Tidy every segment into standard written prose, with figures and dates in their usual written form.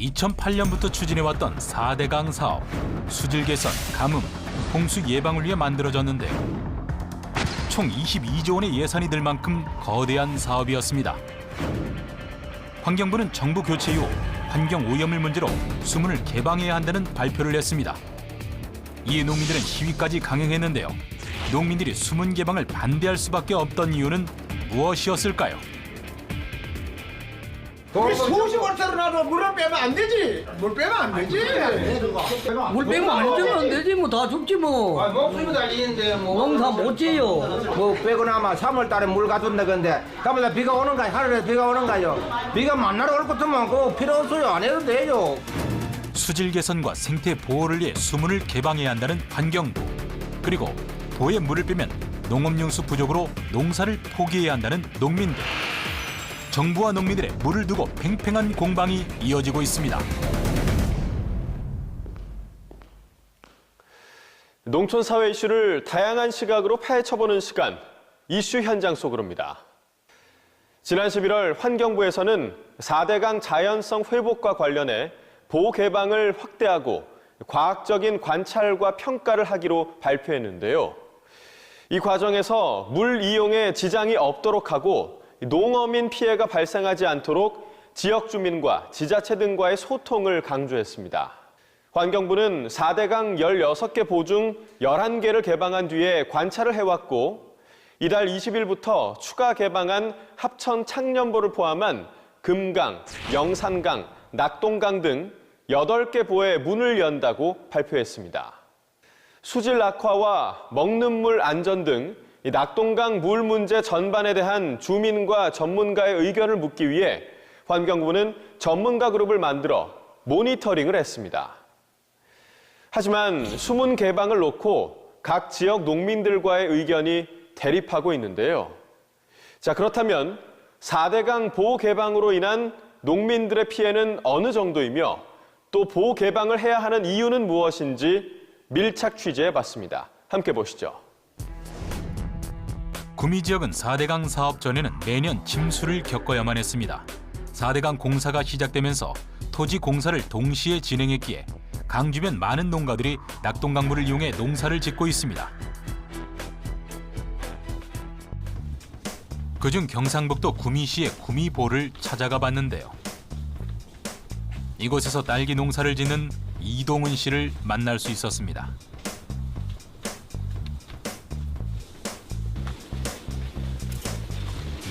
2008년부터 추진해왔던 4대강 사업, 수질 개선, 가뭄, 홍수 예방을 위해 만들어졌는데요. 총 22조 원의 예산이 들 만큼 거대한 사업이었습니다. 환경부는 정부 교체 이후 환경 오염물 문제로 수문을 개방해야 한다는 발표를 했습니다. 이에 농민들은 시위까지 강행했는데요. 농민들이 수문 개방을 반대할 수밖에 없던 이유는 무엇이었을까요? 수십 원짜리 나도 물을 빼면 안 되지. 물 빼면 안 되지. 물 빼면 안 되지 뭐 다 죽지 뭐. 목숨이 달리는데 농사 못 지요. 뭐 빼고 나면 3월 달에 물 가둔다 근데 그러면 비가 오는가요? 하늘에 비가 오는가요? 비가 만나러 올 것도 많고 필요 없어요. 안 해도 돼요. 수질 개선과 생태 보호를 위해 수문을 개방해야 한다는 환경부. 그리고 보에 물을 빼면 농업용수 부족으로 농사를 포기해야 한다는 농민들. 정부와 농민들의 물을 두고 팽팽한 공방이 이어지고 있습니다. 농촌 사회 이슈를 다양한 시각으로 파헤쳐보는 시간, 이슈 현장 속으로입니다. 지난 11월 환경부에서는 4대강 자연성 회복과 관련해 보호 개방을 확대하고 과학적인 관찰과 평가를 하기로 발표했는데요. 이 과정에서 물 이용에 지장이 없도록 하고 농어민 피해가 발생하지 않도록 지역 주민과 지자체 등과의 소통을 강조했습니다. 환경부는 4대강 16개 보 중 11개를 개방한 뒤에 관찰을 해왔고 이달 20일부터 추가 개방한 합천 창년보를 포함한 금강, 영산강, 낙동강 등 8개 보에 문을 연다고 발표했습니다. 수질 악화와 먹는 물 안전 등 낙동강 물 문제 전반에 대한 주민과 전문가의 의견을 묻기 위해 환경부는 전문가 그룹을 만들어 모니터링을 했습니다. 하지만 수문 개방을 놓고 각 지역 농민들과의 의견이 대립하고 있는데요. 자, 그렇다면 4대강 보호 개방으로 인한 농민들의 피해는 어느 정도이며 또 보호 개방을 해야 하는 이유는 무엇인지 밀착 취재해봤습니다. 함께 보시죠. 구미 지역은 4대강 사업 전에는 매년 침수를 겪어야만 했습니다. 4대강 공사가 시작되면서 토지 공사를 동시에 진행했기에 강 주변 많은 농가들이 낙동강물을 이용해 농사를 짓고 있습니다. 그중 경상북도 구미시의 구미보를 찾아가 봤는데요. 이곳에서 딸기 농사를 짓는 이동은 씨를 만날 수 있었습니다.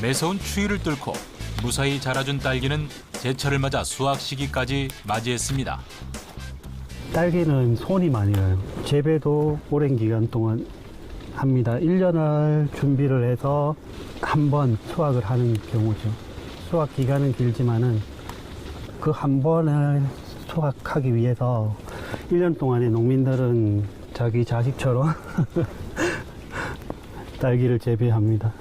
매서운 추위를 뚫고 무사히 자라준 딸기는 제철을 맞아 수확 시기까지 맞이했습니다. 딸기는 손이 많이 가요. 재배도 오랜 기간 동안 합니다. 1년을 준비를 해서 한 번 수확을 하는 경우죠. 수확 기간은 길지만은 그 한 번을 수확하기 위해서 1년 동안에 농민들은 자기 자식처럼 딸기를 재배합니다.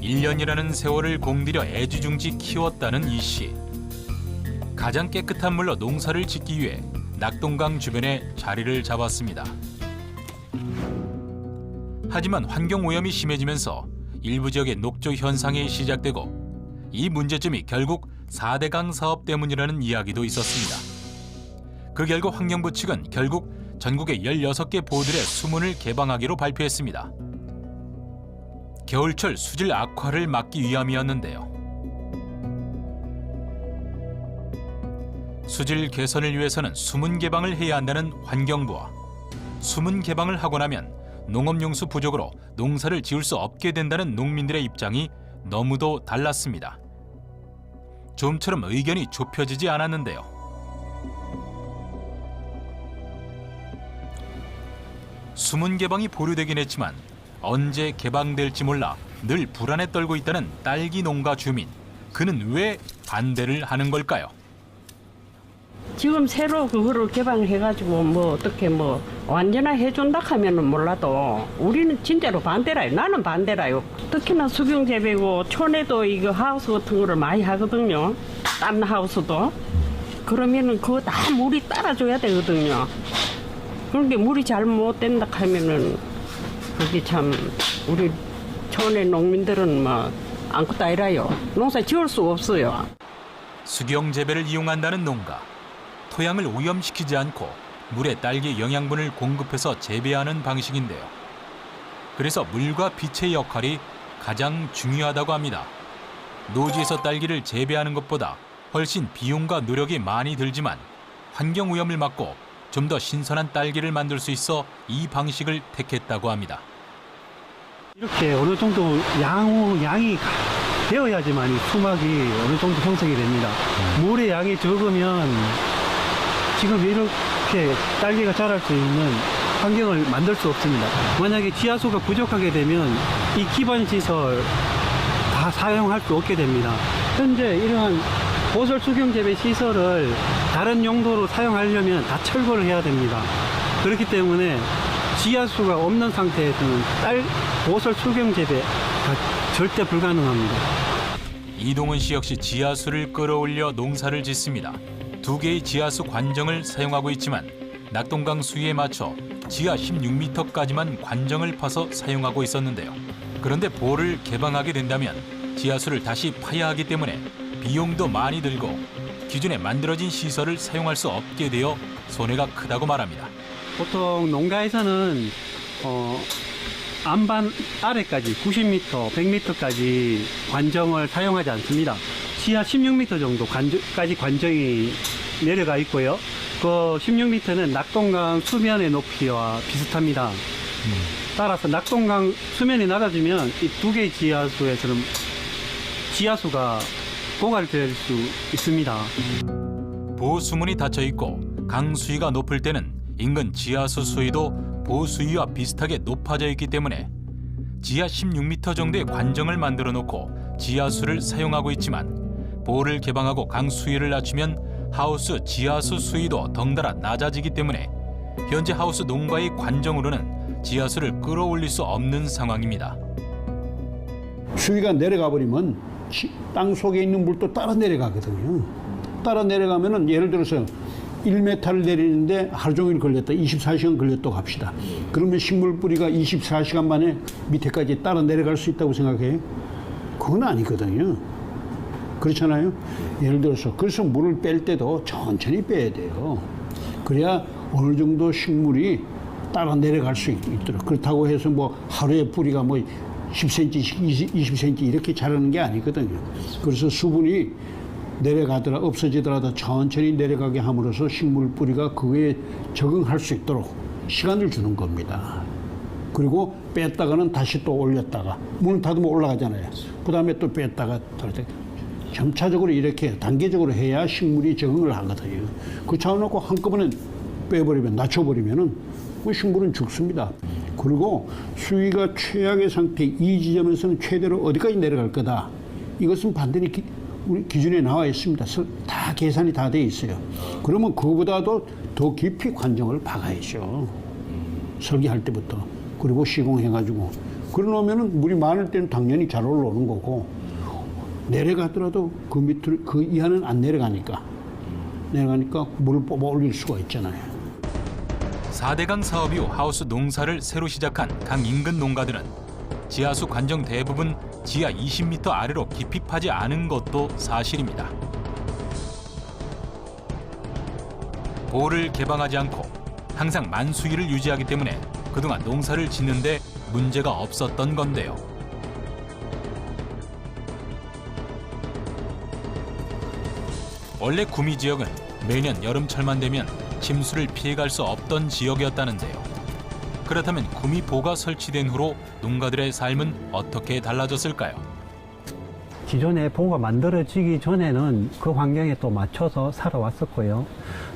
1년이라는 세월을 공들여 애지중지 키웠다는 이 씨. 가장 깨끗한 물로 농사를 짓기 위해 낙동강 주변에 자리를 잡았습니다. 하지만 환경오염이 심해지면서 일부 지역의 녹조 현상이 시작되고 이 문제점이 결국 4대강 사업 때문이라는 이야기도 있었습니다. 그 결과 환경부 측은 결국 전국의 16개 보들의 수문을 개방하기로 발표했습니다. 겨울철 수질 악화를 막기 위함이었는데요. 수질 개선을 위해서는 수문 개방을 해야 한다는 환경부와 수문 개방을 하고 나면 농업용수 부족으로 농사를 지을 수 없게 된다는 농민들의 입장이 너무도 달랐습니다. 좀처럼 의견이 좁혀지지 않았는데요. 수문 개방이 보류되긴 했지만 언제 개방될지 몰라 늘 불안에 떨고 있다는 딸기 농가 주민. 그는 왜 반대를 하는 걸까요? 지금 새로 그거를 개방해가지고 뭐 어떻게 뭐 완전히 해준다 하면은 몰라도 우리는 진짜로 반대라요. 나는 반대라요. 특히나 수경재배고 촌에도 이거 하우스 같은 거를 많이 하거든요. 딴 하우스도. 그러면은 그거 다 물이 따라줘야 되거든요. 그런데 물이 잘못된다 하면은 그게 참 우리 촌의 농민들은 뭐 아무것도 아니라요. 농사 지을 수 없어요. 수경 재배를 이용한다는 농가. 토양을 오염시키지 않고 물에 딸기 영양분을 공급해서 재배하는 방식인데요. 그래서 물과 빛의 역할이 가장 중요하다고 합니다. 노지에서 딸기를 재배하는 것보다 훨씬 비용과 노력이 많이 들지만 환경 오염을 막고 좀 더 신선한 딸기를 만들 수 있어 이 방식을 택했다고 합니다. 이렇게 어느 정도 양이 되어야지만 이 수막이 어느 정도 형성이 됩니다. 물의 양이 적으면 지금 이렇게 딸기가 자랄 수 있는 환경을 만들 수 없습니다. 만약에 지하수가 부족하게 되면 이 기반 시설 다 사용할 수 없게 됩니다. 현재 이러한 보설 수경 재배 시설을 다른 용도로 사용하려면 다 철거를 해야 됩니다. 그렇기 때문에 지하수가 없는 상태에서는 보설 수경 재배가 절대 불가능합니다. 이동훈 씨 역시 지하수를 끌어올려 농사를 짓습니다. 2개의 지하수 관정을 사용하고 있지만 낙동강 수위에 맞춰 지하 16m까지만 관정을 파서 사용하고 있었는데요. 그런데 보를 개방하게 된다면 지하수를 다시 파야 하기 때문에 비용도 많이 들고 기존에 만들어진 시설을 사용할 수 없게 되어 손해가 크다고 말합니다. 보통 농가에서는 안반 아래까지 90m, 100m까지 관정을 사용하지 않습니다. 지하 16m 정도까지 관정이 내려가 있고요. 그 16m는 낙동강 수면의 높이와 비슷합니다. 따라서 낙동강 수면이 낮아지면 이 2개의 지하수에서는 지하수가 고갈될 수 있습니다. 보수문이 닫혀 있고 강 수위가 높을 때는 인근 지하수 수위도 보수위와 비슷하게 높아져 있기 때문에 지하 16m 정도의 관정을 만들어 놓고 지하수를 사용하고 있지만 보를 개방하고 강 수위를 낮추면 하우스 지하수 수위도 덩달아 낮아지기 때문에 현재 하우스 농가의 관정으로는 지하수를 끌어올릴 수 없는 상황입니다. 수위가 내려가 버리면 땅 속에 있는 물도 따라 내려가거든요. 따라 내려가면은 예를 들어서 1m를 내리는데 하루 종일 걸렸다, 24시간 걸렸다고 합시다. 그러면 식물 뿌리가 24시간 만에 밑에까지 따라 내려갈 수 있다고 생각해요? 그건 아니거든요. 그렇잖아요. 예를 들어서 그래서 물을 뺄 때도 천천히 빼야 돼요. 그래야 어느 정도 식물이 따라 내려갈 수 있도록. 그렇다고 해서 뭐 하루에 뿌리가 뭐 10cm, 20cm 이렇게 자라는 게 아니거든요. 그래서 수분이 내려가더라 없어지더라도 천천히 내려가게 함으로써 식물 뿌리가 그에 적응할 수 있도록 시간을 주는 겁니다. 그리고 뺐다가는 다시 또 올렸다가 문을 닫으면 올라가잖아요. 그 다음에 또 뺐다가 점차적으로 이렇게 단계적으로 해야 식물이 적응을 하거든요. 그 차원놓고 한꺼번에 빼버리면 낮춰버리면은 그 식물은 죽습니다. 그리고 수위가 최악의 상태 이 지점에서는 최대로 어디까지 내려갈 거다. 이것은 반드시 우리 기준에 나와 있습니다. 다 계산이 다 돼 있어요. 그러면 그보다도 더 깊이 관정을 박아야죠. 설계할 때부터. 그리고 시공해가지고. 그러면은 물이 많을 때는 당연히 잘 올라오는 거고 내려가더라도 그 밑으로 그 이하는 안 내려가니까 물을 뽑아 올릴 수가 있잖아요. 4대강 사업 이후 하우스 농사를 새로 시작한 강 인근 농가들은 지하수 관정 대부분 지하 20m 아래로 깊이 파지 않은 것도 사실입니다. 보를 개방하지 않고 항상 만수위를 유지하기 때문에 그동안 농사를 짓는데 문제가 없었던 건데요. 원래 구미 지역은 매년 여름철만 되면 침수를 피해갈 수 없던 지역이었다는데요. 그렇다면 구미보가 설치된 후로 농가들의 삶은 어떻게 달라졌을까요? 기존에 보가 만들어지기 전에는 그 환경에 또 맞춰서 살아왔었고요.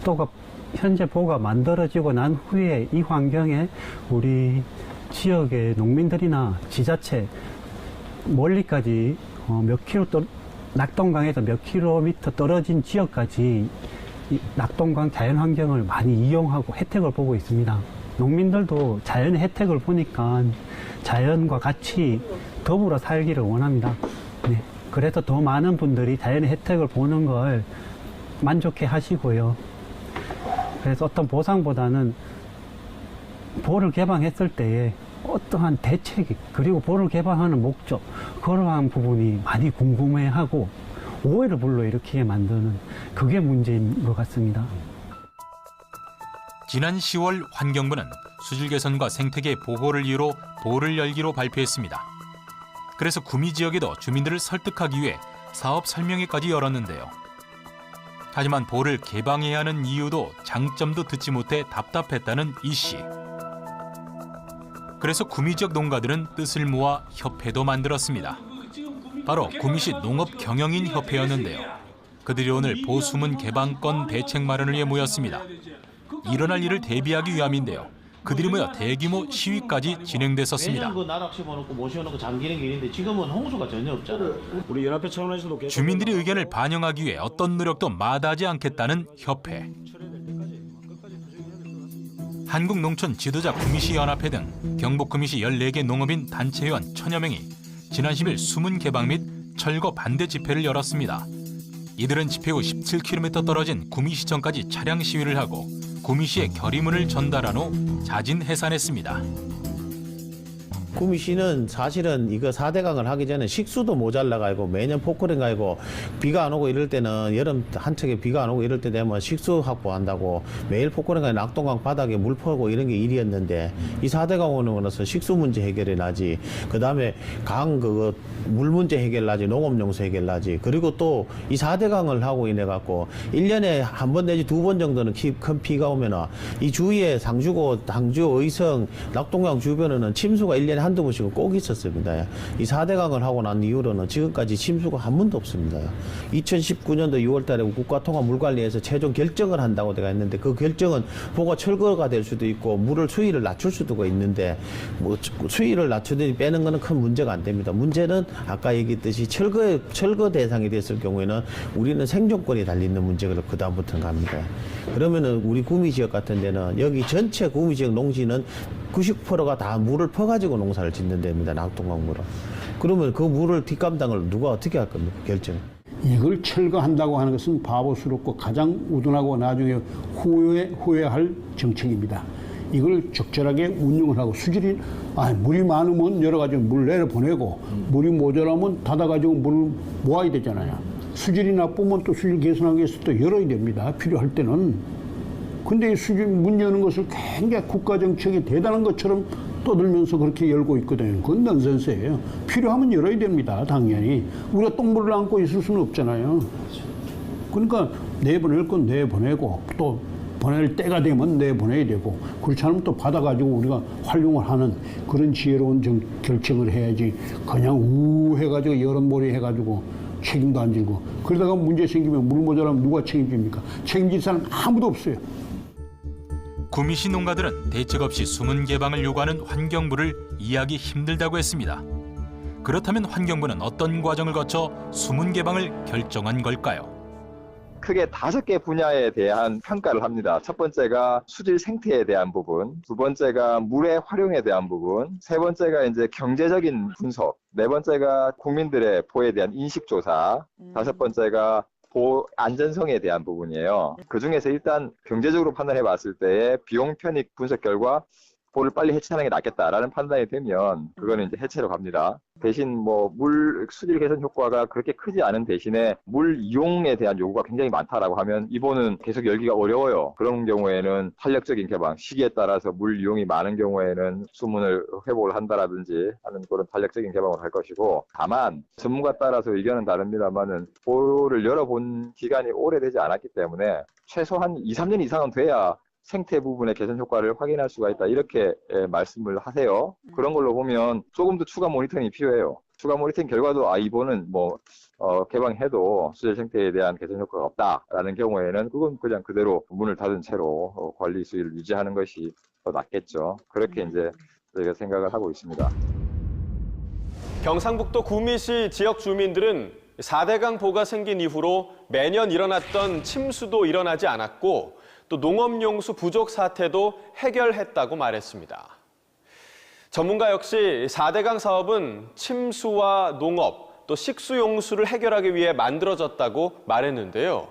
또 현재 보가 만들어지고 난 후에 이 환경에 우리 지역의 농민들이나 지자체 멀리까지 낙동강에서 몇 킬로미터 떨어진 지역까지 이 낙동강 자연환경을 많이 이용하고 혜택을 보고 있습니다. 농민들도 자연의 혜택을 보니까 자연과 같이 더불어 살기를 원합니다. 네. 그래서 더 많은 분들이 자연의 혜택을 보는 걸 만족해 하시고요. 그래서 어떤 보상보다는 보를 개방했을 때에 어떠한 대책이 그리고 보를 개방하는 목적 그러한 부분이 많이 궁금해하고 오해를 불러일으키게 만드는 그게 문제인 것 같습니다. 지난 10월 환경부는 수질 개선과 생태계 보호를 이유로 볼을 열기로 발표했습니다. 그래서 구미 지역에도 주민들을 설득하기 위해 사업 설명회까지 열었는데요. 하지만 볼을 개방해야 하는 이유도 장점도 듣지 못해 답답했다는 이 씨. 그래서 구미 지역 농가들은 뜻을 모아 협회도 만들었습니다. 바로 구미시 농업경영인 협회였는데요. 그들이 오늘 보수문 개방권 대책 마련을 위해 모였습니다. 일어날 일을 대비하기 위함인데요. 그들이 모여 대규모 시위까지 진행됐었습니다. 매년 그 나락 심어놓고 못 심어놓고 잠기는 게 있는데 지금은 홍수가 전혀 없잖아요. 우리 연합회 차원에서도 주민들의 의견을 반영하기 위해 어떤 노력도 마다하지 않겠다는 협회. 한국농촌지도자 구미시 연합회 등 경북 구미시 14개 농업인 단체회원 1000여 명이 지난 10일 수문 개방 및 철거 반대 집회를 열었습니다. 이들은 집회 후 17km 떨어진 구미시청까지 차량 시위를 하고 구미시에 결의문을 전달한 후 자진 해산했습니다. 구미시는 사실은 이거 4대강을 하기 전에 식수도 모자라가지고 매년 포크랭 가지고 비가 안 오고 이럴 때는 여름 한척에 비가 안 오고 이럴 때 되면 식수 확보한다고 매일 포크랭 가지고 낙동강 바닥에 물 퍼고 이런 게 일이었는데 이 4대강 오는 거라서 식수 문제 해결이 나지, 그 다음에 강 그거 물 문제 해결 나지, 농업용수 해결 나지, 그리고 또 이 4대강을 하고 인해 갖고 1년에 한 번 내지 2번 정도는 큰 비가 오면은 이 주위에 상주고 당주 의성 낙동강 주변에는 침수가 1년에 한두 번씩은 꼭 있었습니다. 이 4대강을 하고 난 이후로는 지금까지 침수가 한 번도 없습니다. 2019년도 6월 달에 국가통화물관리에서 최종 결정을 한다고 내가 했는데 그 결정은 보가 철거가 될 수도 있고 물을 수위를 낮출 수도 있는데 뭐 수위를 낮추더니 빼는 거는 큰 문제가 안 됩니다. 문제는 아까 얘기했듯이 철거 대상이 됐을 경우에는 우리는 생존권이 달리는 문제가 그다음부터는 갑니다. 그러면은 우리 구미 지역 같은 데는 여기 전체 구미 지역 농지는 90%가 다 물을 퍼가지고 농사를 짓는 데입니다. 낙동강 물을. 그러면 그 물을 뒷감당을 누가 어떻게 할 겁니까? 결정. 이걸 철거한다고 하는 것은 바보스럽고 가장 우둔하고 나중에 후회할 정책입니다. 이걸 적절하게 운영을 하고 수질이 물이 많으면 여러 가지 물 내려보내고 물이 모자라면 닫아가지고 물을 모아야 되잖아요. 수질이 나쁘면 또 수질 개선하기 위해서 또 열어야 됩니다. 필요할 때는. 근데 이 수질 문 여는 것을 굉장히 국가 정책이 대단한 것처럼 떠들면서 그렇게 열고 있거든요. 그건 넌센스예요. 필요하면 열어야 됩니다. 당연히. 우리가 똥물을 안고 있을 수는 없잖아요. 그러니까 내보낼 건 내보내고 또 보낼 때가 되면 내보내야 되고 그렇지 않으면 또 받아가지고 우리가 활용을 하는 그런 지혜로운 결정을 해야지 그냥 해가지고 여론몰이 해가지고 책임도 안 지고 그러다가 문제 생기면 물 모자라면 누가 책임집니까? 책임질 사람 아무도 없어요. 구미시 농가들은 대책 없이 수문 개방을 요구하는 환경부를 이해하기 힘들다고 했습니다. 그렇다면 환경부는 어떤 과정을 거쳐 수문 개방을 결정한 걸까요? 크게 5개 분야에 대한 평가를 합니다. 첫 번째가 수질 생태에 대한 부분, 두 번째가 물의 활용에 대한 부분, 세 번째가 이제 경제적인 분석, 네 번째가 국민들의 보호에 대한 인식조사, 다섯 번째가 보호 안전성에 대한 부분이에요. 그중에서 일단 경제적으로 판단해 봤을 때의 비용 편익 분석 결과 볼을 빨리 해체하는 게 낫겠다라는 판단이 되면 그거는 이제 해체로 갑니다. 대신 뭐 물 수질 개선 효과가 그렇게 크지 않은 대신에 물 이용에 대한 요구가 굉장히 많다라고 하면 이번은 계속 열기가 어려워요. 그런 경우에는 탄력적인 개방, 시기에 따라서 물 이용이 많은 경우에는 수문을 회복을 한다라든지 하는 그런 탄력적인 개방을 할 것이고, 다만 전문가 따라서 의견은 다릅니다만은 볼을 열어본 기간이 오래되지 않았기 때문에 최소한 2, 3년 이상은 돼야 생태 부분의 개선 효과를 확인할 수가 있다, 이렇게 말씀을 하세요. 그런 걸로 보면 조금 더 추가 모니터링이 필요해요. 추가 모니터링 결과도 이번은 개방해도 수질 생태에 대한 개선 효과가 없다라는 경우에는 그건 그냥 그대로 문을 닫은 채로 관리 수위를 유지하는 것이 더 낫겠죠. 그렇게 이제 저희가 생각을 하고 있습니다. 경상북도 구미시 지역 주민들은 4대강 보가 생긴 이후로 매년 일어났던 침수도 일어나지 않았고 또 농업용수 부족 사태도 해결했다고 말했습니다. 전문가 역시 4대강 사업은 침수와 농업, 또 식수용수를 해결하기 위해 만들어졌다고 말했는데요.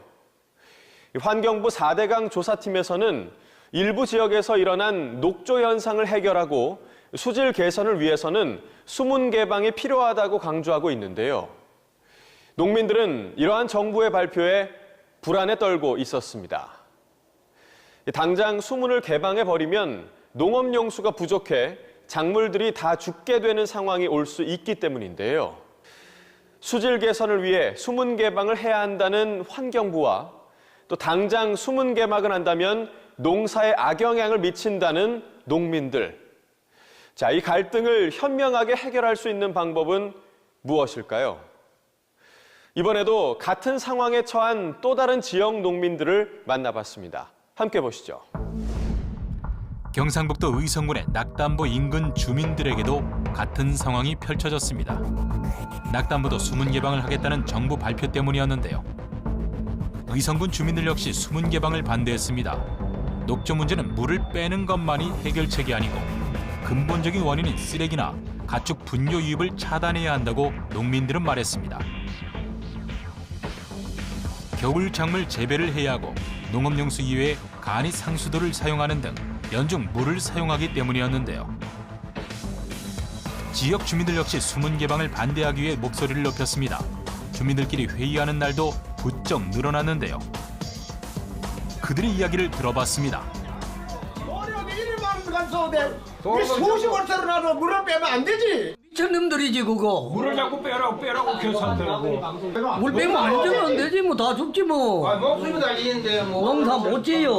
환경부 4대강 조사팀에서는 일부 지역에서 일어난 녹조 현상을 해결하고 수질 개선을 위해서는 수문 개방이 필요하다고 강조하고 있는데요. 농민들은 이러한 정부의 발표에 불안에 떨고 있었습니다. 당장 수문을 개방해버리면 농업용수가 부족해 작물들이 다 죽게 되는 상황이 올 수 있기 때문인데요. 수질 개선을 위해 수문 개방을 해야 한다는 환경부와 또 당장 수문 개방을 한다면 농사에 악영향을 미친다는 농민들. 자, 이 갈등을 현명하게 해결할 수 있는 방법은 무엇일까요? 이번에도 같은 상황에 처한 또 다른 지역 농민들을 만나봤습니다. 함께 보시죠. 경상북도 의성군의 낙담보 인근 주민들에게도 같은 상황이 펼쳐졌습니다. 낙담보도 수문 개방을 하겠다는 정부 발표 때문이었는데요. 의성군 주민들 역시 수문 개방을 반대했습니다. 녹조 문제는 물을 빼는 것만이 해결책이 아니고 근본적인 원인인 쓰레기나 가축 분뇨 유입을 차단해야 한다고 농민들은 말했습니다. 겨울 작물 재배를 해야 하고 농업용수 이외에 간이 상수도를 사용하는 등 연중 물을 사용하기 때문이었는데요. 지역 주민들 역시 수문 개방을 반대하기 위해 목소리를 높였습니다. 주민들끼리 회의하는 날도 부쩍 늘어났는데요. 그들의 이야기를 들어봤습니다. 수십 월세로 나도 물을 빼면 안 되지. 미친놈들이지 그거. 물을 자꾸 빼라고 계산되고. 물 빼면 안 되면 안 되지 뭐. 다 죽지 뭐. 목숨이 달리는데 뭐. 농사 못 지요.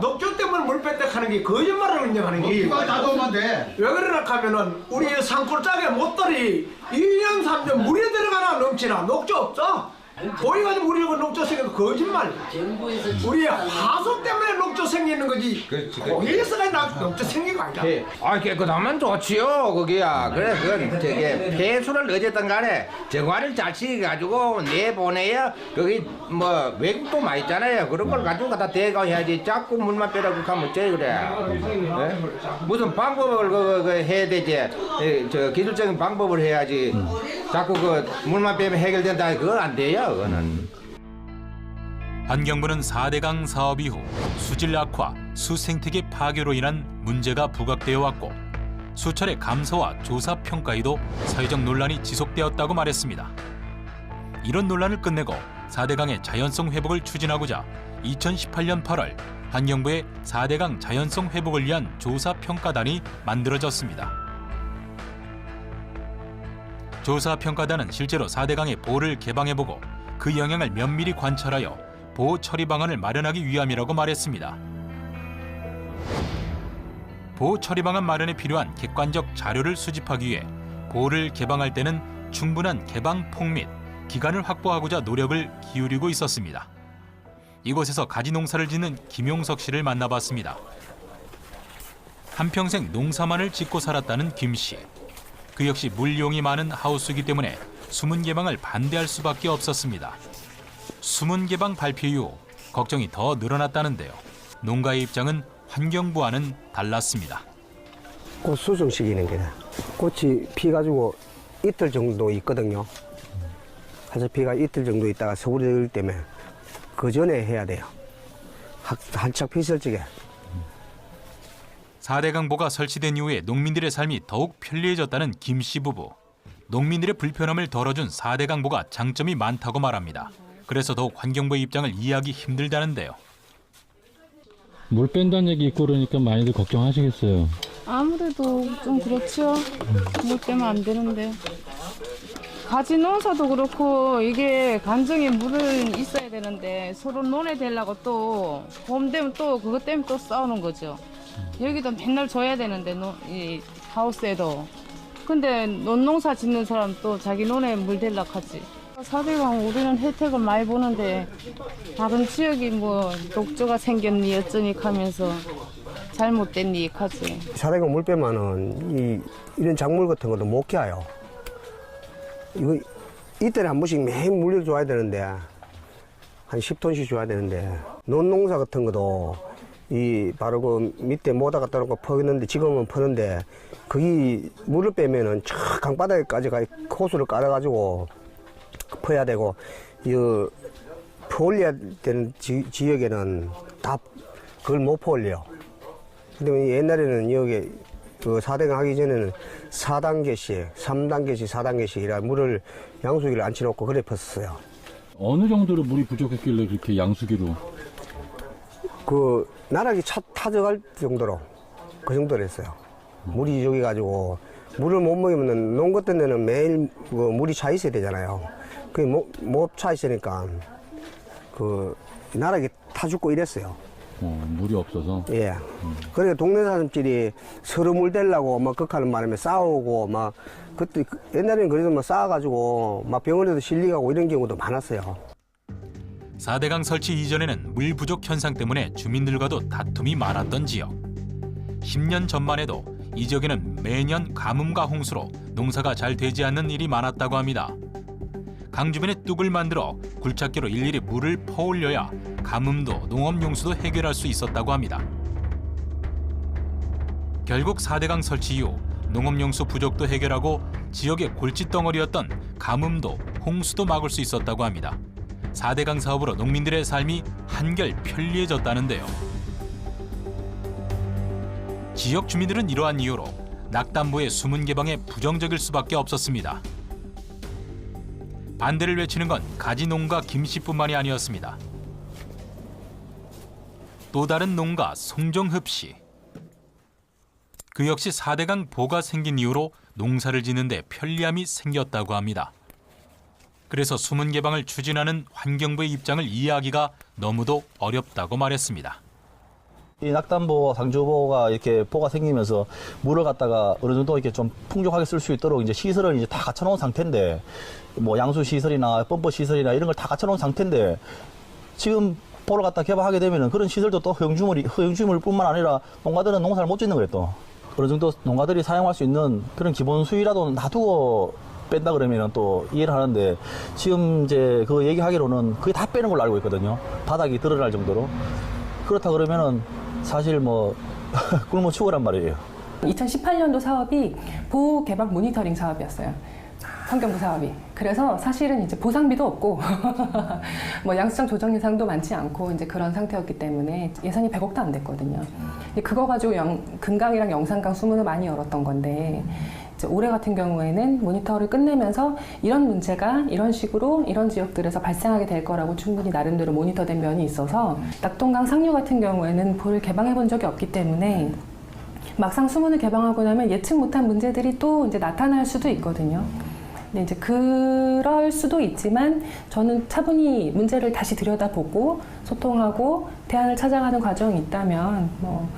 녹조 때문에 물 뺐다 하는 게 거짓말을 인정하는 게. 다 도면 돼. 왜 그러나 하면은 우리 산골짜기 못들이 2년 3년 물에 들어가나 넘치나 녹조 없어. 보이가지고 우리 녹조 생겨도 거짓말. 우리 화소 때문에 녹조 생기는 거지. 거기에서가 녹조 생긴 거 아니야. 아 깨끗하면 좋지요 거기야. 그래 그건 되게 폐수를 어쨌든 간에 정화를 잘 시켜가지고 내보내야 거기 뭐 외국도 많이 있잖아요. 그런 걸 가지고 갖다 대가해야지. 자꾸 물만 빼라고 하면 어째 그래. 네? 무슨 방법을 해야 되지. 저 기술적인 방법을 해야지. 자꾸 그 물만 빼면 해결된다. 그건 안 돼요. 그거는. 환경부는 4대강 사업 이후 수질 악화, 수생태계 파괴로 인한 문제가 부각되어 왔고 수차례 감사와 조사 평가에도 사회적 논란이 지속되었다고 말했습니다. 이런 논란을 끝내고 4대강의 자연성 회복을 추진하고자 2018년 8월 환경부의 4대강 자연성 회복을 위한 조사 평가단이 만들어졌습니다. 조사 평가단은 실제로 4대강의 보를 개방해보고 그 영향을 면밀히 관찰하여 보호 처리 방안을 마련하기 위함이라고 말했습니다. 보호 처리 방안 마련에 필요한 객관적 자료를 수집하기 위해 보를 개방할 때는 충분한 개방폭 및 기간을 확보하고자 노력을 기울이고 있었습니다. 이곳에서 가지 농사를 짓는 김용석 씨를 만나봤습니다. 한평생 농사만을 짓고 살았다는 김 씨. 그 역시 물용이 많은 하우스이기 때문에 수문 개방을 반대할 수밖에 없었습니다. 수문 개방 발표 이후 걱정이 더 늘어났다는데요. 농가의 입장은 환경부와는 달랐습니다. 꽃 수정 시기는 게 꽃이 피가지고 이틀 정도 있거든요. 그래서 피가 이틀 정도 있다가 서울에 때문에 그 전에 해야 돼요. 한창 피실 적에. 4대강보가 설치된 이후에 농민들의 삶이 더욱 편리해졌다는 김 씨 부부. 농민들의 불편함을 덜어준 4대강보가 장점이 많다고 말합니다. 그래서 더욱 환경부의 입장을 이해하기 힘들다는데요. 물 뺀다는 얘기 있고 그러니까 많이들 걱정하시겠어요. 아무래도 좀 그렇죠. 물 빼면 안 되는데. 가지 농사도 그렇고 이게 간정에 물은 있어야 되는데 서로 논해대려고 또 봄 되면 또 그것 때문에 또 싸우는 거죠. 여기도 맨날 줘야 되는데 이 하우스에도. 근데 논농사 짓는 사람 또 자기 논에 물 대려고 하지. 4대강 우리는 혜택을 많이 보는데 다른 지역이 뭐 녹조가 생겼니 어쩌니 하면서 잘못됐니 하지. 4대강 물 빼면은 이런 작물 같은 것도 못 키워요. 이거 이틀에 한 번씩 매일 물을 줘야 되는데 한 10톤씩 줘야 되는데 논농사 같은 것도 바로 그 밑에 모다 갖다 놓고 퍼는데 지금은 퍼는데 거기 물을 빼면은 저 강바닥에까지 호수를 깔아가지고 퍼야 되고 퍼 올려야 되는 지역에는 다 그걸 못 퍼 올려. 근데 옛날에는 여기 그 4대강 하기 전에는 4단계씩, 3단계씩, 4단계씩이라 물을 양수기를 앉혀놓고 그래 폈었어요. 어느 정도로 물이 부족했길래 그렇게 양수기로? 그 나락이 타져갈 정도로 그 정도로 했어요. 물이 저기 가지고 물을 못 먹이면 농 같은 데는 매일 그 물이 차 있어야 되잖아요. 그게 못 차 있으니까 그 나락이 타 죽고 이랬어요. 물이 없어서? 예. 그러니까 동네 사람들이 서로 물 대려고 막 극하는 바람에 싸우고 막 그때 옛날에는 그래도 막 싸워가지고 막 병원에도 실려가고 이런 경우도 많았어요. 4대강 설치 이전에는 물 부족 현상 때문에 주민들과도 다툼이 많았던 지역. 10년 전만 해도 이 지역에는 매년 가뭄과 홍수로 농사가 잘 되지 않는 일이 많았다고 합니다. 강 주변에 뚝을 만들어 굴착기로 일일이 물을 퍼올려야 가뭄도 농업용수도 해결할 수 있었다고 합니다. 결국 4대강 설치 이후 농업용수 부족도 해결하고 지역의 골칫덩어리였던 가뭄도 홍수도 막을 수 있었다고 합니다. 4대강 사업으로 농민들의 삶이 한결 편리해졌다는데요. 지역 주민들은 이러한 이유로 낙담보의 수문 개방에 부정적일 수밖에 없었습니다. 반대를 외치는 건 가지 농가 김씨뿐만이 아니었습니다. 또 다른 농가 송정흡 씨. 그 역시 4대강 보가 생긴 이후로 농사를 짓는데 편리함이 생겼다고 합니다. 그래서 수문 개방을 추진하는 환경부의 입장을 이해하기가 너무도 어렵다고 말했습니다. 이 낙담보, 상주보가 이렇게 보가 생기면서 물을 갖다가 어느 정도 이렇게 좀 풍족하게 쓸 수 있도록 이제 시설을 이제 다 갖춰놓은 상태인데, 뭐 양수 시설이나 펌프 시설이나 이런 걸 다 갖춰놓은 상태인데, 지금 보를 갖다 개방하게 되면은 그런 시설도 또 허용주물뿐만 아니라 농가들은 농사를 못 짓는 거래 또. 어느 정도 농가들이 사용할 수 있는 그런 기본 수위라도 놔두고 뺀다 그러면은 또 이해를 하는데, 지금 이제 그 얘기하기로는 거의 다 빼는 걸로 알고 있거든요. 바닥이 드러날 정도로. 그렇다 그러면은 사실 뭐 굶어 죽으란 말이에요. 2018년도 사업이 보호 개방 모니터링 사업이었어요. 환경부 사업이. 그래서 사실은 이제 보상비도 없고 뭐 양수장 조정 예산도 많지 않고 이제 그런 상태였기 때문에 예산이 100억도 안 됐거든요. 그거 가지고 금강이랑 영산강 수문을 많이 열었던 건데, 이제 올해 같은 경우에는 모니터를 끝내면서 이런 문제가 이런 식으로 이런 지역들에서 발생하게 될 거라고 충분히 나름대로 모니터된 면이 있어서, 낙동강 상류 같은 경우에는 보를 개방해 본 적이 없기 때문에 막상 수문을 개방하고 나면 예측 못한 문제들이 또 이제 나타날 수도 있거든요. 근데 이제 그럴 수도 있지만 저는 차분히 문제를 다시 들여다보고 소통하고 대안을 찾아가는 과정이 있다면 뭐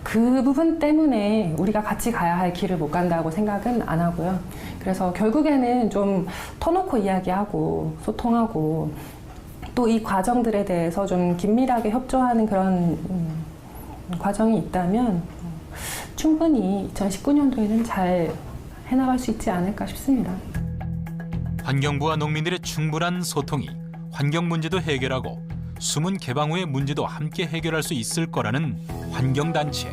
그 부분 때문에 우리가 같이 가야 할 길을 못 간다고 생각은 안 하고요. 그래서 결국에는 좀 터놓고 이야기하고 소통하고 또 이 과정들에 대해서 좀 긴밀하게 협조하는 그런 과정이 있다면 충분히 2019년도에는 잘 해나갈 수 있지 않을까 싶습니다. 환경부와 농민들의 충분한 소통이 환경 문제도 해결하고 수문 개방 후의 문제도 함께 해결할 수 있을 거라는 환경단체.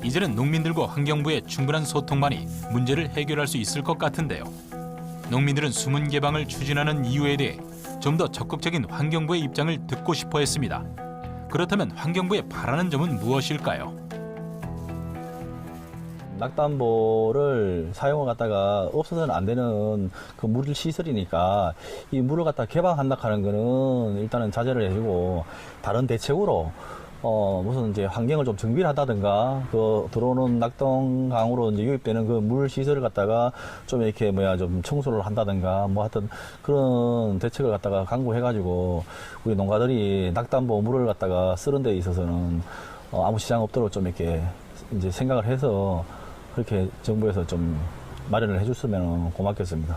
이제는 농민들과 환경부의 충분한 소통만이 문제를 해결할 수 있을 것 같은데요. 농민들은 수문 개방을 추진하는 이유에 대해 좀 더 적극적인 환경부의 입장을 듣고 싶어 했습니다. 그렇다면 환경부에 바라는 점은 무엇일까요? 낙담보를 사용을 갖다가 없어서는 안 되는 그 물 시설이니까 이 물을 갖다 개방한다 하는 거는 일단은 자제를 해주고, 다른 대책으로 무슨 이제 환경을 좀 정비를 한다든가, 그 들어오는 낙동강으로 이제 유입되는 그 물 시설을 갖다가 좀 이렇게 좀 청소를 한다든가, 뭐 하여튼 그런 대책을 갖다가 강구해가지고 우리 농가들이 낙담보 물을 갖다가 쓰는 데 있어서는 아무 지장 없도록 좀 이렇게 이제 생각을 해서 그렇게 정부에서 좀 마련을 해줬으면 고맙겠습니다.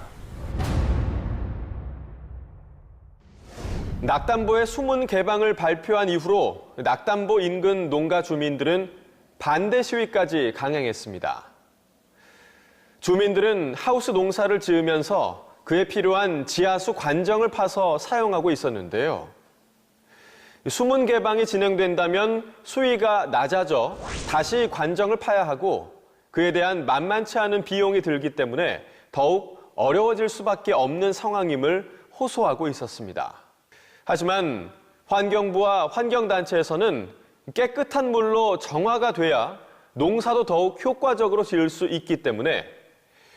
낙담보의 수문 개방을 발표한 이후로 낙담보 인근 농가 주민들은 반대 시위까지 강행했습니다. 주민들은 하우스 농사를 지으면서 그에 필요한 지하수 관정을 파서 사용하고 있었는데요. 수문 개방이 진행된다면 수위가 낮아져 다시 관정을 파야 하고, 그에 대한 만만치 않은 비용이 들기 때문에 더욱 어려워질 수밖에 없는 상황임을 호소하고 있었습니다. 하지만 환경부와 환경단체에서는 깨끗한 물로 정화가 돼야 농사도 더욱 효과적으로 지을 수 있기 때문에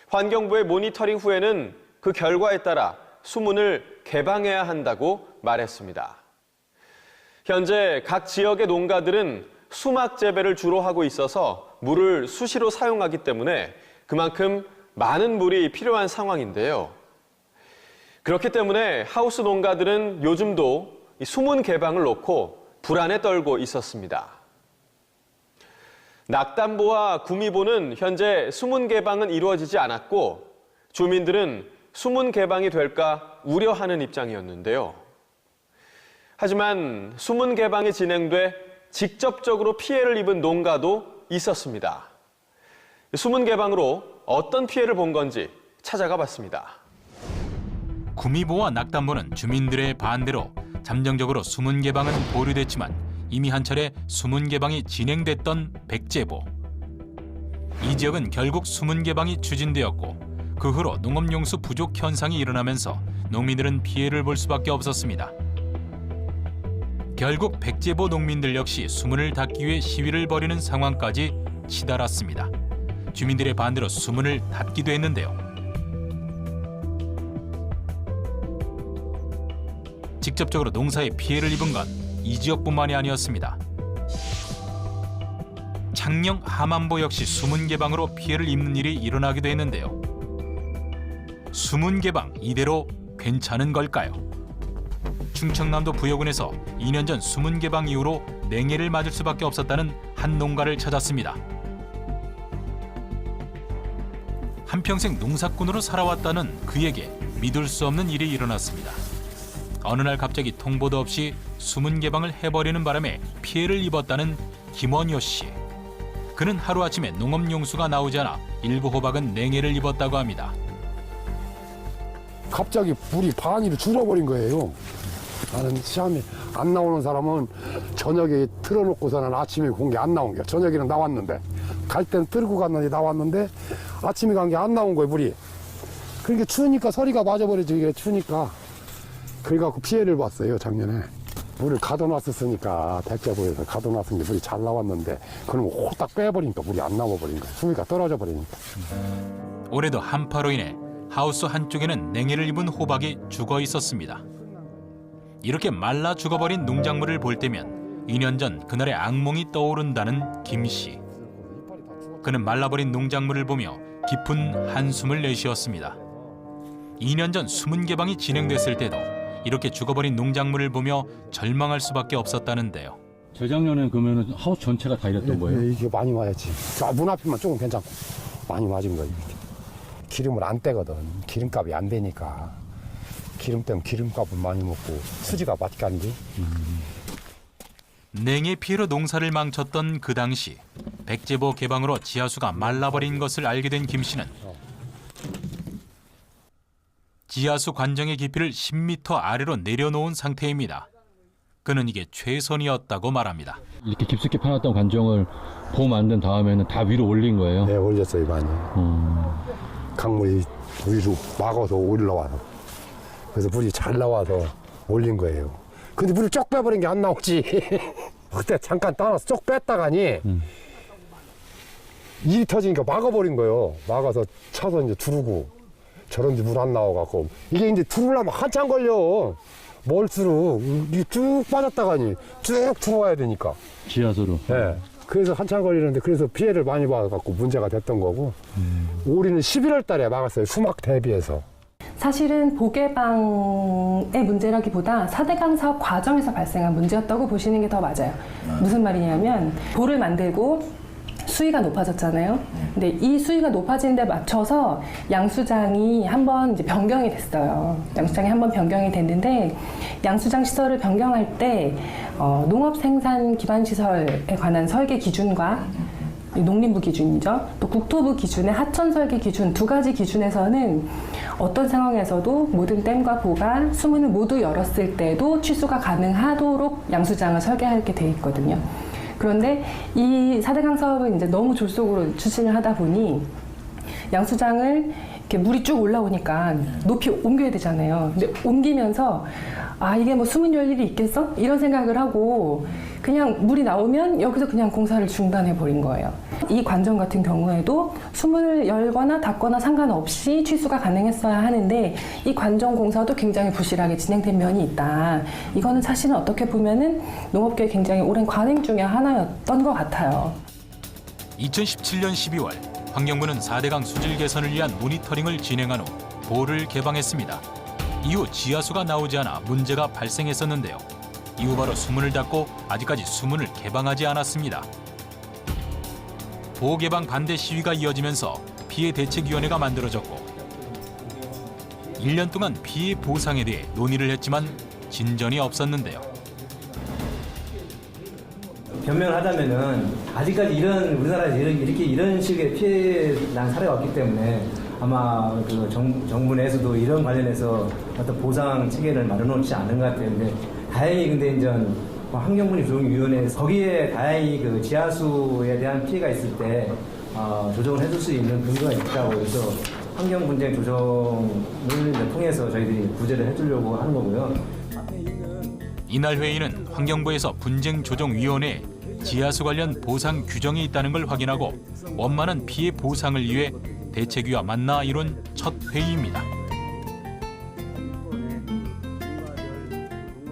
환경부의 모니터링 후에는 그 결과에 따라 수문을 개방해야 한다고 말했습니다. 현재 각 지역의 농가들은 수막 재배를 주로 하고 있어서 물을 수시로 사용하기 때문에 그만큼 많은 물이 필요한 상황인데요. 그렇기 때문에 하우스 농가들은 요즘도 이 수문 개방을 놓고 불안에 떨고 있었습니다. 낙담보와 구미보는 현재 수문 개방은 이루어지지 않았고 주민들은 수문 개방이 될까 우려하는 입장이었는데요. 하지만 수문 개방이 진행돼 직접적으로 피해를 입은 농가도 있었습니다. 수문 개방으로 어떤 피해를 본 건지 찾아가 봤습니다. 구미보와 낙담보는 주민들의 반대로 잠정적으로 수문 개방은 보류됐지만 이미 한 차례 수문 개방이 진행됐던 백제보. 이 지역은 결국 수문 개방이 추진되었고 그 후로 농업용수 부족 현상이 일어나면서 농민들은 피해를 볼 수밖에 없었습니다. 결국 백제보 농민들 역시 수문을 닫기 위해 시위를 벌이는 상황까지 치달았습니다. 주민들의 반대로 수문을 닫기도 했는데요. 직접적으로 농사에 피해를 입은 건 이 지역뿐만이 아니었습니다. 창녕 하만보 역시 수문 개방으로 피해를 입는 일이 일어나기도 했는데요. 수문 개방 이대로 괜찮은 걸까요? 충청남도 부여군에서 2년 전 수문 개방 이후로 냉해를 맞을 수밖에 없었다는 한 농가를 찾았습니다. 한평생 농사꾼으로 살아왔다는 그에게 믿을 수 없는 일이 일어났습니다. 어느 날 갑자기 통보도 없이 수문 개방을 해버리는 바람에 피해를 입었다는 김원효 씨. 그는 하루아침에 농업용수가 나오지 않아 일부 호박은 냉해를 입었다고 합니다. 갑자기 불이 반이로 줄어버린 거예요. 나는 시험에 안 나오는 사람은 저녁에 틀어놓고서는 아침에 공기 안 나온 거야. 저녁에는 나왔는데 갈 땐 들고 갔는데 나왔는데 아침에 간 게 안 나온 거예요, 불이. 그러니까 추우니까 서리가 맞아버리죠. 이게 추우니까. 그래갖고 피해를 봤어요, 작년에. 물을 가둬놨었으니까 백제보에서 가둬놨으니까 물이 잘 나왔는데 그럼 호딱 빼버리니까 물이 안 나와버린 거예요. 수위가 떨어져 버리니까. 올해도 한파로 인해 하우스 한쪽에는 냉해를 입은 호박이 죽어 있었습니다. 이렇게 말라 죽어버린 농작물을 볼 때면 2년 전 그날의 악몽이 떠오른다는 김 씨. 그는 말라버린 농작물을 보며 깊은 한숨을 내쉬었습니다. 2년 전 수문 개방이 진행됐을 때도 이렇게 죽어버린 농작물을 보며 절망할 수밖에 없었다는데요. 재작년엔 그러면 하우스 전체가 다 이랬던 거예요? 이게 많이 맞았지. 문 앞에만 조금 괜찮고 많이 맞은 거예요. 기름을 안 떼거든. 기름값이 안 되니까. 기름 때문에 기름값을 많이 먹고 수지가 맛있게 안 돼. 냉해 피해로 농사를 망쳤던 그 당시 백제보 개방으로 지하수가 말라버린 것을 알게 된 김 씨는 지하수 관정의 깊이를 10m 아래로 내려놓은 상태입니다. 그는 이게 최선이었다고 말합니다. 이렇게 깊숙이 파놨던 관정을 보 만든 다음에는 다 위로 올린 거예요? 네, 올렸어요, 많이. 강물이 위로 막아서 올라와서. 그래서 물이 잘 나와서 올린 거예요. 근데 물을 쪽 빼버린 게 안 나오지. 그때 잠깐 따라서 쪽 뺐다가니 일이 터지니까 막아버린 거예요. 막아서 차서 이제 두르고 저런데 물 안 나와갖고 이게 이제 두르려면 한참 걸려. 멀수록 쭉 빠졌다가니 쭉 들어와야 되니까. 지하수로? 네. 그래서 한참 걸리는데 그래서 피해를 많이 받아갖고 문제가 됐던 거고 우리는 11월 달에 막았어요. 수막 대비해서. 사실은 보개방의 문제라기보다 4대강 사업 과정에서 발생한 문제였다고 보시는 게 더 맞아요. 무슨 말이냐면 보를 만들고 수위가 높아졌잖아요. 근데 이 수위가 높아지는 데 맞춰서 양수장이 한번 이제 변경이 됐어요. 양수장이 한번 변경이 됐는데 양수장 시설을 변경할 때 농업 생산 기반 시설에 관한 설계 기준과 농림부 기준이죠. 또 국토부 기준의 하천 설계 기준 두 가지 기준에서는 어떤 상황에서도 모든 댐과 보가 수문을 모두 열었을 때도 취수가 가능하도록 양수장을 설계하게 돼 있거든요. 그런데 이 4대강 사업은 이제 너무 졸속으로 추진을 하다 보니 양수장을 이렇게 물이 쭉 올라오니까 높이 옮겨야 되잖아요. 근데 옮기면서 아 이게 뭐 수문 열 일이 있겠어? 이런 생각을 하고 그냥 물이 나오면 여기서 그냥 공사를 중단해 버린 거예요. 이 관정 같은 경우에도 숨을 열거나 닫거나 상관없이 취수가 가능했어야 하는데 이 관정 공사도 굉장히 부실하게 진행된 면이 있다. 이거는 사실은 어떻게 보면은 농업계의 굉장히 오랜 관행 중에 하나였던 것 같아요. 2017년 12월 환경부는 4대강 수질 개선을 위한 모니터링을 진행한 후 보를 개방했습니다. 이후 지하수가 나오지 않아 문제가 발생했었는데요. 이후 바로 수문을 닫고 아직까지 수문을 개방하지 않았습니다. 보 개방 반대 시위가 이어지면서 피해 대책위원회가 만들어졌고 1년 동안 피해 보상에 대해 논의를 했지만 진전이 없었는데요. 변명을 하자면은 아직까지 우리나라에서 이런 식의 피해 난 사례가 없기 때문에 아마 그 정부 내에서도 이런 관련해서 어떤 보상 체계를 마련하지 않은 것 같아요. 근데 다행히 근데 이제 환경분리조정위원회에서 거기에 다행히 그 지하수에 대한 피해가 있을 때 조정을 해줄 수 있는 근거가 있다고 해서 환경분쟁 조정을 통해서 저희들이 구제를 해주려고 하는 거고요. 이날 회의는 환경부에서 분쟁조정위원회에 지하수 관련 보상 규정이 있다는 걸 확인하고 원만한 피해 보상을 위해 대책위와 만나 이룬 첫 회의입니다.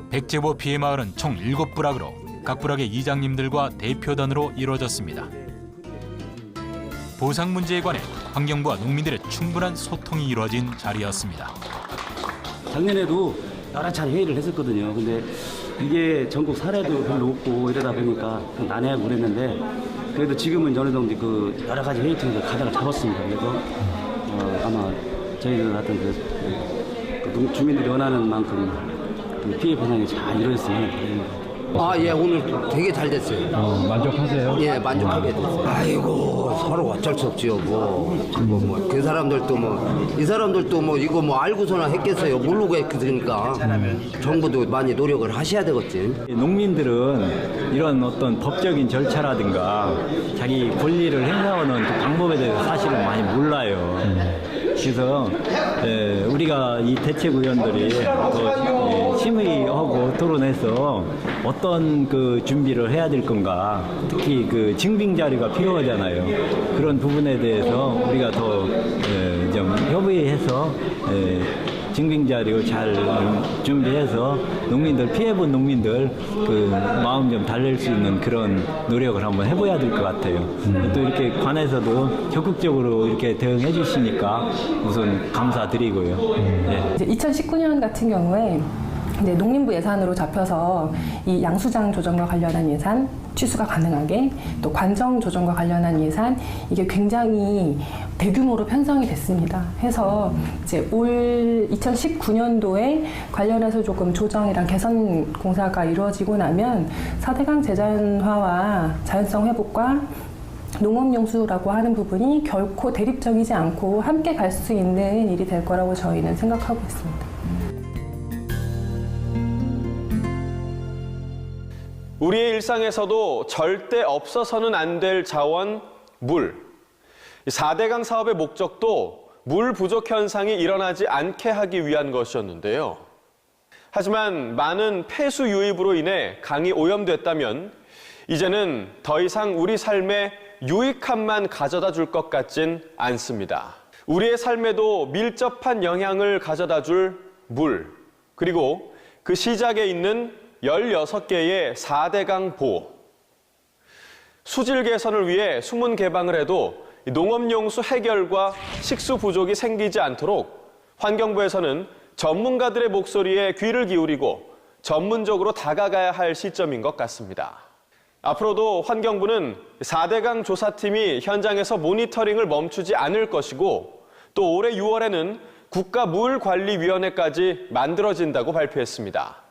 백제보 피해 마을은 총 7부락으로 각 부락의 이장님들과 대표단으로 이루어졌습니다. 보상 문제에 관해 환경부와 농민들의 충분한 소통이 이루어진 자리였습니다. 작년에도 여러 차례 회의를 했었거든요. 근데 이게 전국 사례도 별로 없고 이러다 보니까 난해하고 그랬는데 그래도 지금은 어느 정도 그 여러 가지 회의 통해서 가닥을 잡았습니다. 그래서 아마 저희들 같은 주민들이 원하는 만큼 피해 보상이 잘 이루어졌으면 바랍니다. 예, 오늘 되게 잘 됐어요. 만족하세요? 예, 만족하게 됐어요. 아이고, 서로 어쩔 수 없지요. 그 사람들도 이 사람들도 이거 알고서나 했겠어요. 모르고 했으니까. 정부도 많이 노력을 하셔야 되겠지. 농민들은 이런 어떤 법적인 절차라든가 자기 권리를 행사하는 그 방법에 대해서 사실은 많이 몰라요. 그래서 우리가 이 대책위원들이 심의하고 토론해서 어떤 그 준비를 해야 될 건가, 특히 그 증빙 자료가 필요하잖아요. 그런 부분에 대해서 우리가 더 좀 협의해서 증빙 자료 잘 준비해서 농민들 피해본 농민들 그 마음 좀 달랠 수 있는 그런 노력을 한번 해봐야 될 것 같아요. 또 이렇게 관에서도 적극적으로 이렇게 대응해 주시니까 우선 감사드리고요. 이제 2019년 같은 경우에 이제 농림부 예산으로 잡혀서 이 양수장 조정과 관련한 예산, 취수가 가능하게 또 관정 조정과 관련한 예산 이게 굉장히 대규모로 편성이 됐습니다. 해서 이제 올 2019년도에 관련해서 조금 조정이랑 개선 공사가 이루어지고 나면 4대강 재자연화와 자연성 회복과 농업용수라고 하는 부분이 결코 대립적이지 않고 함께 갈 수 있는 일이 될 거라고 저희는 생각하고 있습니다. 우리의 일상에서도 절대 없어서는 안 될 자원, 물. 4대강 사업의 목적도 물 부족 현상이 일어나지 않게 하기 위한 것이었는데요. 하지만 많은 폐수 유입으로 인해 강이 오염됐다면 이제는 더 이상 우리 삶에 유익함만 가져다 줄 것 같진 않습니다. 우리의 삶에도 밀접한 영향을 가져다 줄 물, 그리고 그 시작에 있는 16개의 4대강 보호. 수질 개선을 위해 수문 개방을 해도 농업용수 해결과 식수 부족이 생기지 않도록 환경부에서는 전문가들의 목소리에 귀를 기울이고 전문적으로 다가가야 할 시점인 것 같습니다. 앞으로도 환경부는 4대강 조사팀이 현장에서 모니터링을 멈추지 않을 것이고 또 올해 6월에는 국가물관리위원회까지 만들어진다고 발표했습니다.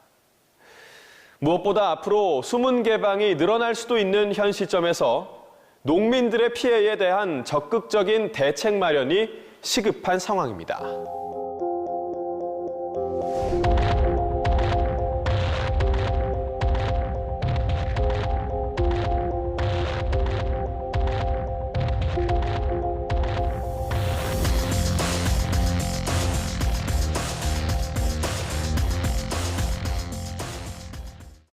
무엇보다 앞으로 수문 개방이 늘어날 수도 있는 현 시점에서 농민들의 피해에 대한 적극적인 대책 마련이 시급한 상황입니다.